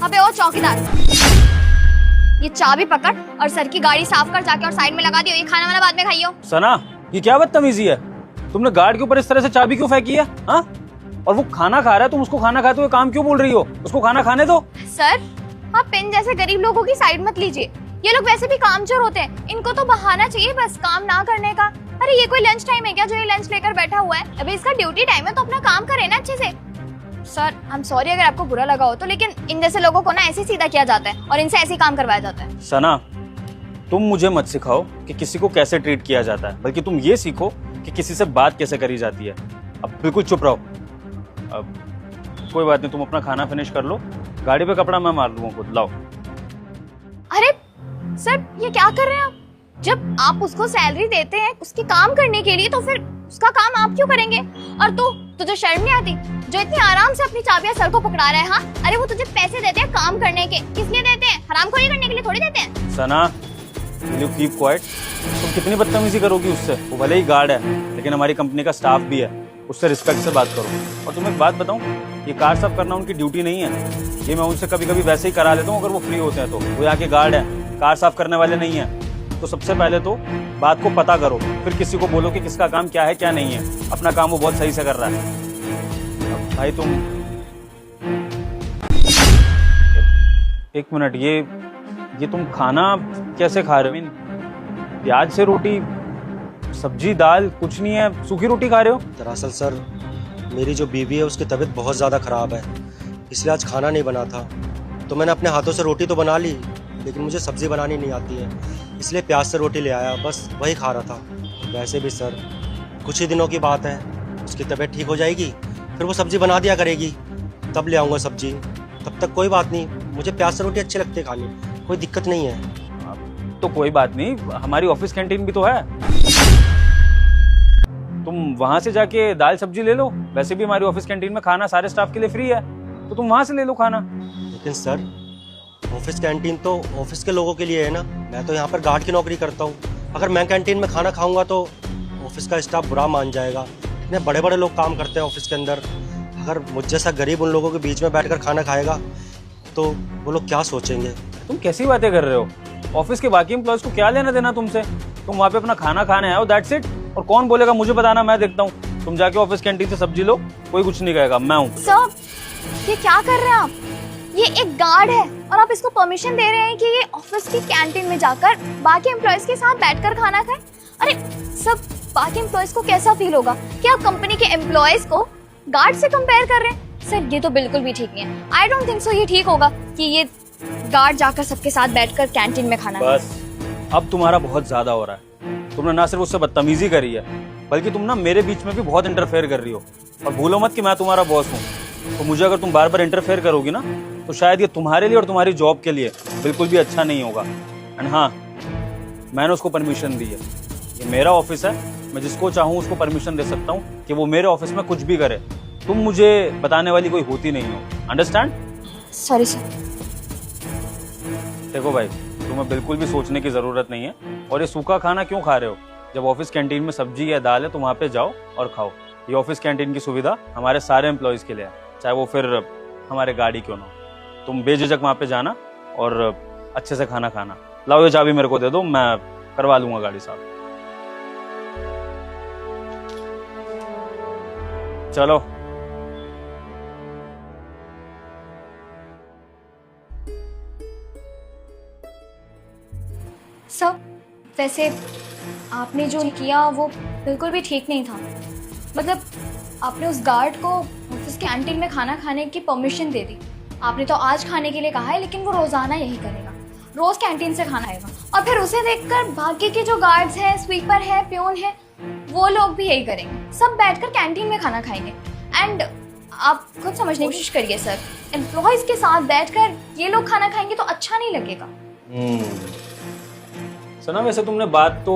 अबे ओ चौकीदार, ये चाबी पकड़ और सर की गाड़ी साफ कर जाके और साइड में लगा दियो। ये खाना वाला बाद में खाइयो। सना, ये क्या बदतमीजी है? तुमने गार्ड के ऊपर इस तरह से चाबी क्यों फेंकी है? हाँ? और वो खाना खा रहा है, तुम उसको खाना खाते हुए काम क्यों बोल रही हो? उसको खाना खाने दो। सर, आप पिन जैसे गरीब लोगों की साइड मत लीजिए। ये लोग वैसे भी कामचोर होते हैं, इनको तो बहाना चाहिए बस काम ना करने का। अरे ये कोई लंच टाइम है क्या जो ये लंच लेकर बैठा हुआ है? अभी इसका ड्यूटी टाइम है तो अपना काम करे ना अच्छे से। सर, आई एम सॉरी अगर आपको बुरा लगा हो तो, लेकिन इन जैसे लोगों को ना ऐसे सीधा किया जाता है और इनसे ऐसे काम करवाया जाता है। सना, तुम मुझे मत सिखाओ कि किसी को कैसे ट्रीट किया जाता है, बल्कि तुम ये सीखो कि किसी से बात कैसे करी जाती है। अब बिल्कुल चुप रहो। अब कोई बात नहीं, तुम अपना खाना फिनिश कर लो, गाड़ी पे कपड़ा मैं मार लूंगा खुद। लाओ। अरे सर, ये क्या कर रहे हैं आप? जब आप उसको सैलरी देते हैं उसकी काम करने के लिए, तो फिर उसका काम आप क्यों करेंगे? और तुझे शर्म नहीं आती जो इतनी आराम से अपनी चाबियां सर को पकड़ा रहा है? हाँ, अरे वो तुझे पैसे देते हैं काम करने के, किस लिए देते हैं? हरामखोरी करने के लिए थोड़ी देते हैं। सना, will you keep quiet? तुम कितनी बदतमीजी करोगी उससे? वो भले ही गार्ड है लेकिन हमारी कंपनी का स्टाफ भी है, उससे रिस्पेक्ट से बात करो। और तुम्हें एक बात बताऊं, ये कार साफ करना उनकी ड्यूटी नहीं है। ये मैं उनसे कभी कभी वैसे ही करा लेता हूँ अगर वो फ्री होते हैं तो। वो यहाँ के गार्ड है, कार साफ करने वाले नहीं है। तो सबसे पहले तो बात को पता करो, फिर किसी को बोलो कि किसका काम क्या है क्या नहीं है। अपना काम वो बहुत सही से कर रहा है। अब भाई तुम एक मिनट, ये तुम खाना कैसे खा रहे हो? प्याज से रोटी, सब्जी दाल कुछ नहीं है, सूखी रोटी खा रहे हो? दरअसल सर, मेरी जो बीवी है उसकी तबीयत बहुत ज़्यादा ख़राब है, इसलिए आज खाना नहीं बना था। तो मैंने अपने हाथों से रोटी तो बना ली, लेकिन मुझे सब्ज़ी बनानी नहीं आती है, इसलिए प्याज से रोटी ले आया, बस वही खा रहा था। वैसे भी सर, कुछ ही दिनों की बात है, उसकी तबीयत ठीक हो जाएगी, फिर वो सब्ज़ी बना दिया करेगी, तब ले आऊँगा सब्ज़ी। तब तक कोई बात नहीं, मुझे प्याज से रोटी अच्छी लगती है खानी, कोई दिक्कत नहीं है। तो कोई बात नहीं, हमारी ऑफिस कैंटीन भी तो है, तुम वहां से जाके दाल सब्जी ले लो। वैसे भी हमारी ऑफिस कैंटीन में खाना सारे स्टाफ के लिए फ्री है, तो तुम वहां से ले लो खाना। लेकिन सर, ऑफिस कैंटीन तो ऑफिस के लोगों के लिए है ना, मैं तो यहाँ पर गार्ड की नौकरी करता हूँ। अगर मैं कैंटीन में खाना खाऊंगा तो ऑफिस का स्टाफ बुरा मान जाएगा। इतने बड़े बड़े लोग काम करते हैं ऑफिस के अंदर, अगर मुझ जैसा गरीब उन लोगों के बीच में बैठकर खाना खाएगा तो वो लोग क्या सोचेंगे? तुम कैसी बातें कर रहे हो? ऑफिस के बाकी एम्प्लॉयज को क्या लेना देना तुमसे? तुम वहाँ पे अपना खाना खाने आए हो, दैट्स इट। और कौन बोलेगा मुझे बताना, मैं देखता हूँ। तुम जाके ऑफिस कैंटीन से सब्जी लो, कोई कुछ नहीं कहेगा, मैं हूँ। सर, ये क्या कर रहे हैं आप? ये एक गार्ड है और आप इसको परमिशन दे रहे हैं कि ये ऑफिस की कैंटीन में जाकर बाकी एम्प्लॉयज के साथ बैठकर खाना खाए? अरे सब बाकी एम्प्लॉयज को कैसा फील होगा कि आप कंपनी के एम्प्लॉयज को गार्ड से कंपेयर कर रहे हैं? सर, ये तो बिल्कुल भी ठीक नहीं है। आई डोंट थिंक सो ये ठीक होगा कि ये गार्ड जाकर सबके साथ बैठकर कैंटीन में खाना। बस अब तुम्हारा बहुत ज्यादा हो रहा है। तुमने ना सिर्फ उससे बदतमीजी करी है, बल्कि तुम ना मेरे बीच में भी बहुत इंटरफेयर कर रही हो। और भूलो मत कि मैं तुम्हारा बॉस हूँ, तो मुझे अगर तुम बार बार इंटरफेयर करोगी ना, तो शायद ये तुम्हारे लिए और तुम्हारी जॉब के लिए बिल्कुल भी अच्छा नहीं होगा। एंड हाँ, मैंने उसको परमिशन दी है, ये मेरा ऑफिस है, मैं जिसको चाहूँ उसको परमिशन दे सकता हूँ कि वो मेरे ऑफिस में कुछ भी करे। तुम मुझे बताने वाली कोई होती नहीं हो, अंडरस्टैंड? Sorry sir. देखो भाई, तुम्हें बिल्कुल भी सोचने की जरूरत नहीं है। और ये सूखा खाना क्यों खा रहे हो? जब ऑफिस कैंटीन में सब्जी या दाल है तो वहाँ पे जाओ और खाओ। ये ऑफिस कैंटीन की सुविधा हमारे सारे एम्प्लॉयज के लिए है, चाहे वो फिर हमारे गाड़ी क्यों ना हो। तुम बेझिझक वहाँ पे जाना और अच्छे से खाना खाना। लाओ ये चाबी मेरे को दे दो, मैं करवा लूंगा गाड़ी साफ। चलो। सर, वैसे आपने जो किया वो बिल्कुल भी ठीक नहीं था। मतलब आपने उस गार्ड को ऑफिस के कैंटीन में खाना खाने की परमिशन दे दी। आपने तो आज खाने के लिए कहा है, लेकिन वो रोजाना यही करेगा, रोज कैंटीन से खाना आएगा। और फिर उसे देखकर बाकी के जो गार्ड्स हैं, स्वीपर है, प्यून है, वो लोग भी यही करेंगे, सब बैठकर कैंटीन में खाना खाएंगे। एंड आप खुद समझने की कोशिश करिए सर, एम्प्लॉयज के साथ बैठकर ये लोग खाना खाएंगे तो अच्छा नहीं लगेगा। सना, वैसे तुमने बात तो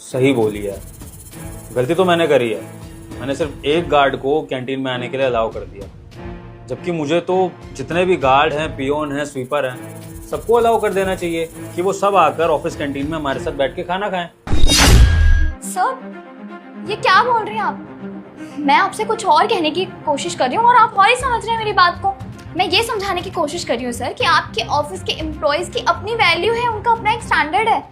सही बोली है, गलती तो मैंने करी है। मैंने सिर्फ एक गार्ड को कैंटीन में आने के लिए अलाउ कर दिया, जबकि मुझे तो जितने भी गार्ड हैं, पियोन हैं, स्वीपर हैं, सबको अलाउ कर देना चाहिए कि वो सब आकर ऑफिस कैंटीन में हमारे साथ बैठ के खाना खाएं। सर, ये क्या बोल रहे हैं आप? मैं आपसे कुछ और कहने की कोशिश कर रही हूँ और आप और ही समझ रहे हैं मेरी बात को। मैं ये समझाने की कोशिश कर रही हूँ सर कि आपके ऑफिस के एम्प्लॉयज की अपनी वैल्यू है, उनका अपना एक स्टैंडर्ड है,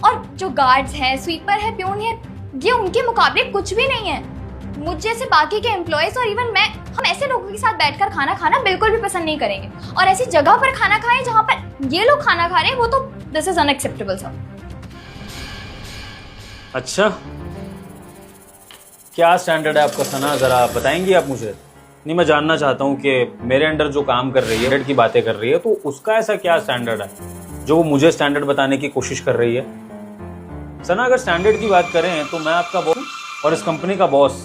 और जो गार्ड्स हैं, स्वीपर है, प्यून है, ये उनके मुकाबले कुछ भी नहीं है। मुझ जैसे बाकी के एम्प्लॉयज और इवन मैं, हम ऐसे लोगों के साथ बैठकर खाना खाना बिल्कुल भी पसंद नहीं करेंगे, और ऐसी जगह पर खाना खाएं जहाँ पर ये लोग खाना खा रहे हैं, वो तो दिस इज अनएक्सेप्टेबल सर। अच्छा, क्या स्टैंडर्ड है आपका सना, ज़रा बताएंगी आप मुझे? नहीं, मैं जानना चाहता हूँ कि मेरे अंडर जो काम कर रही है, हेड की बातें कर रही है, तो उसका ऐसा क्या स्टैंडर्ड है जो वो मुझे स्टैंडर्ड बताने की कोशिश कर रही है? सना, अगर स्टैंडर्ड की बात करें तो मैं आपका बॉस और इस कंपनी का बॉस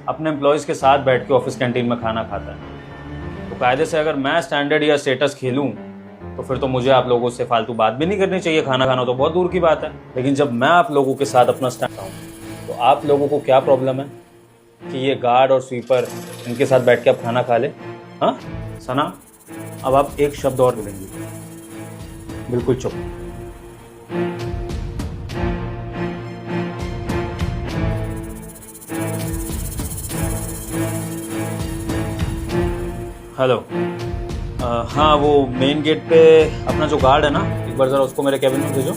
अपने एम्प्लॉयज़ के साथ बैठ के ऑफिस कैंटीन में खाना खाता है, तो कायदे से अगर मैं स्टैंडर्ड या स्टेटस खेलूँ तो फिर तो मुझे आप लोगों से फालतू बात भी नहीं करनी चाहिए। खाना खाना तो बहुत दूर की बात है, लेकिन जब मैं आप लोगों के साथ अपना स्टैंड हूँ तो आप लोगों को क्या प्रॉब्लम है कि ये गार्ड और स्वीपर इनके साथ बैठ के आप खाना खा ले? हाँ सना, अब आप एक शब्द और बोलेंगे, बिल्कुल चुप। हेलो, हाँ, वो मेन गेट पे अपना जो गार्ड है ना, एक बार ज़रा उसको मेरे कैबिन में भेजो।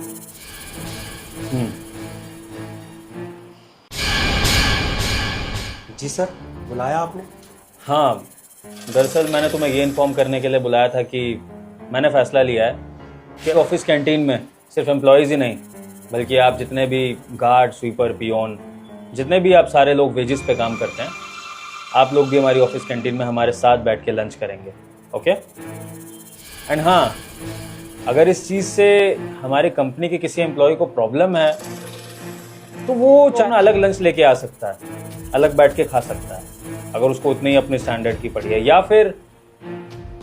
जी सर, बुलाया आपने? हाँ, दरअसल मैंने तुम्हें ये इन्फॉर्म करने के लिए बुलाया था कि मैंने फ़ैसला लिया है कि ऑफिस कैंटीन में सिर्फ एम्प्लॉयज़ ही नहीं, बल्कि आप जितने भी गार्ड, स्वीपर, पियोन, जितने भी आप सारे लोग वेजेस पे काम करते हैं, आप लोग भी हमारी ऑफिस कैंटीन में हमारे साथ बैठ के लंच करेंगे। ओके? एंड हाँ, अगर इस चीज़ से हमारी कंपनी के किसी एम्प्लॉय को प्रॉब्लम है तो वो चाहे अलग लंच लेके आ सकता है, अलग बैठ के खा सकता है, अगर उसको उतनी ही अपने स्टैंडर्ड की पड़ी है, या फिर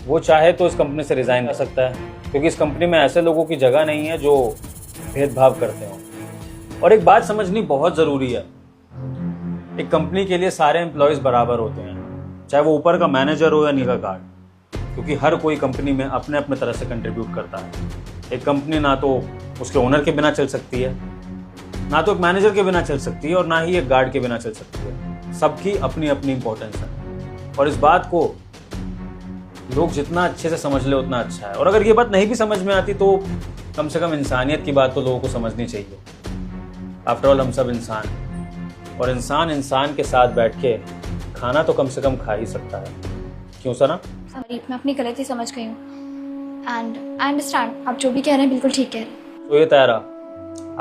वो चाहे तो इस कंपनी से रिज़ाइन कर सकता है, क्योंकि इस कंपनी में ऐसे लोगों की जगह नहीं है जो भेदभाव करते हों। और एक बात समझनी बहुत ज़रूरी है, एक कंपनी के लिए सारे एम्प्लॉयज़ बराबर होते हैं, चाहे वो ऊपर का मैनेजर हो या नीचे गार्ड, क्योंकि हर कोई कंपनी में अपने अपने तरह से कंट्रीब्यूट करता है। एक कंपनी ना तो उसके ओनर के बिना चल सकती है, ना तो एक मैनेजर के बिना चल सकती है, और ना ही एक गार्ड के बिना चल सकती है। सबकी अपनी अपनी इंपॉर्टेंस है, और इस बात को लोग जितना अच्छे से समझ ले उतना अच्छा है। और अगर ये बात नहीं भी समझ में आती तो कम से कम इंसानियत की बात तो लोगों को समझनी चाहिए। आफ्टर ऑल हम सब इंसान हैं, और इंसान इंसान के साथ बैठ के खाना तो कम से कम खा ही सकता है। क्यों सना? सॉरी, मैं अपनी गलती समझ गई हूँ, एंड आई अंडरस्टैंड, आप जो भी कह रहे हैं बिल्कुल ठीक कह रहे हैं। तो ये तैयारा,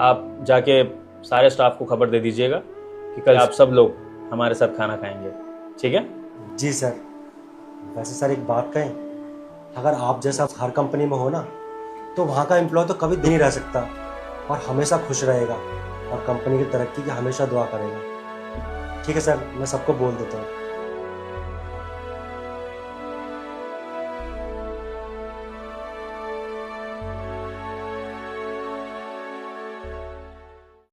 आप जाके सारे स्टाफ को खबर दे दीजिएगा कि कल आप सब लोग हमारे साथ खाना खाएंगे, ठीक है? जी सर। वैसे सर एक बात कहें, अगर आप जैसा हर कंपनी में हो ना, तो वहाँ का एम्प्लॉय तो कभी नहीं रह सकता और हमेशा खुश रहेगा और कंपनी की तरक्की की हमेशा दुआ करेगा। ठीक है सर, मैं सबको बोल देता हूँ।